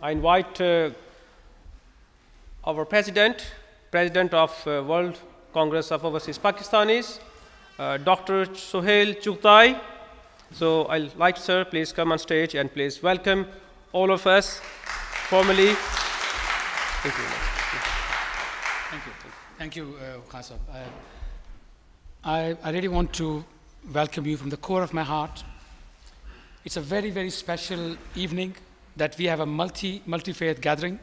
I invite our President of World Congress of Overseas Pakistanis, Dr. Suhail Chughtai. So I'd like, sir, please come on stage and please welcome all of us formally. Thank you. Thank you. Thank you, Khan Sahab. I really want to welcome you from the core of my heart. It's a very, very special evening that we have a multi-faith gathering.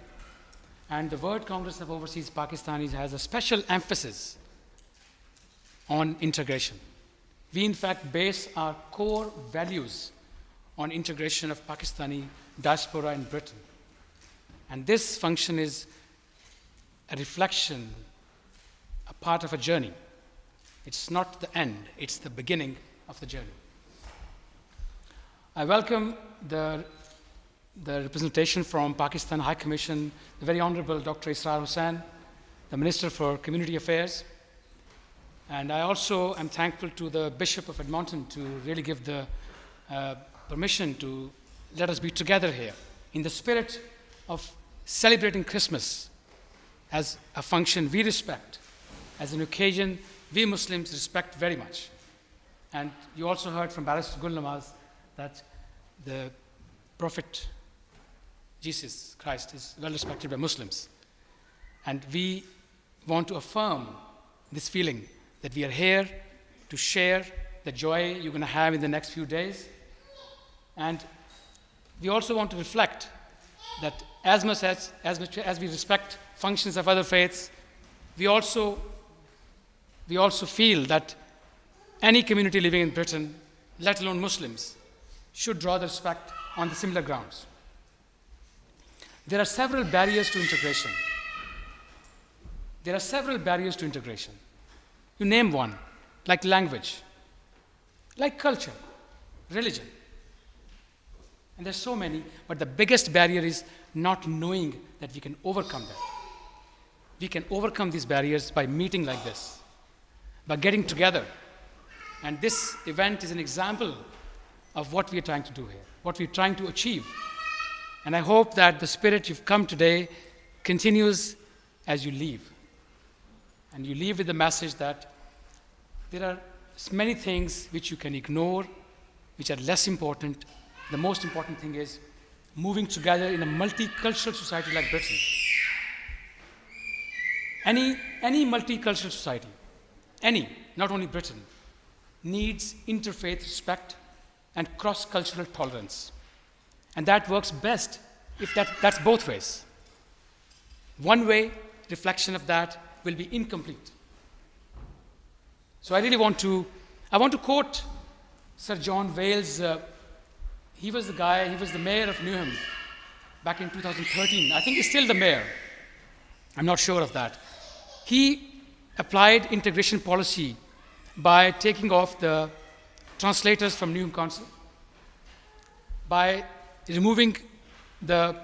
And the World Congress of Overseas Pakistanis has a special emphasis on integration. We, in fact, base our core values on integration of Pakistani diaspora in Britain. And this function is a reflection, a part of a journey. It's not the end, it's the beginning of the journey. I welcome the representation from Pakistan High Commission, the very Honorable Dr. Israr Hussain, the Minister for Community Affairs. And I also am thankful to the Bishop of Edmonton to really give the permission to let us be together here in the spirit of celebrating Christmas as a function we respect, as an occasion we Muslims respect very much. And you also heard from Barrister Gul Namaz that the Prophet Jesus Christ is well respected by Muslims. And we want to affirm this feeling that we are here to share the joy you're going to have in the next few days. And we also want to reflect that as much as we respect functions of other faiths, we also feel that any community living in Britain, let alone Muslims, should draw the respect on the similar grounds. There are several barriers to integration. You name one, like language, like culture, religion. And there's so many, but the biggest barrier is not knowing that we can overcome them. We can overcome these barriers by meeting like this, by getting together. And this event is an example of what we are trying to do here, what we're trying to achieve. And I hope that the spirit you've come today continues as you leave. And you leave with the message that there are many things which you can ignore, which are less important. The most important thing is moving together in a multicultural society like Britain. Any multicultural society, not only Britain, needs interfaith respect and cross-cultural tolerance. And that works best if that's both ways. One way reflection of that will be incomplete. So I want to quote Sir John Wales. He was the mayor of Newham back in 2013. I think he's still the mayor. I'm not sure of that. He applied integration policy by taking off the translators from Newham Council, by removing the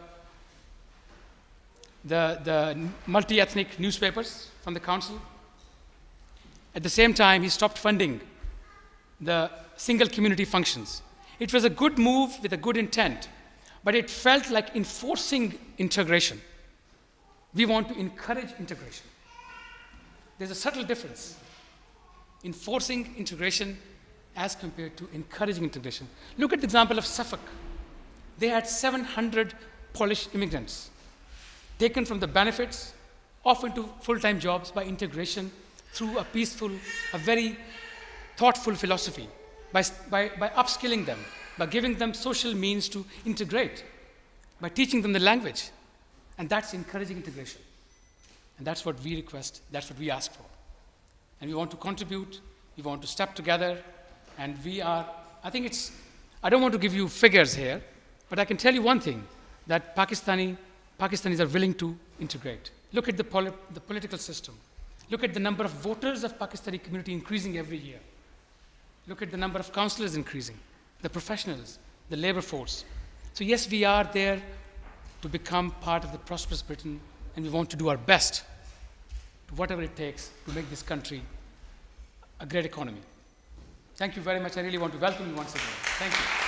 multi-ethnic newspapers from the council. At the same time, he stopped funding the single community functions. It was a good move with a good intent, but it felt like enforcing integration. We want to encourage integration. There's a subtle difference. Enforcing integration as compared to encouraging integration. Look at the example of Suffolk. They had 700 Polish immigrants taken from the benefits, off into full-time jobs by integration through a very thoughtful philosophy, by upskilling them, by giving them social means to integrate, by teaching them the language. And that's encouraging integration. And that's what we request, that's what we ask for. And we want to contribute, we want to step together, and I don't want to give you figures here, but I can tell you one thing, that Pakistanis are willing to integrate. Look at the political system. Look at the number of voters of Pakistani community increasing every year. Look at the number of councillors increasing, the professionals, the labor force. So yes, we are there to become part of the prosperous Britain, and we want to do our best, whatever it takes, to make this country a great economy. Thank you very much. I really want to welcome you once again. Thank you.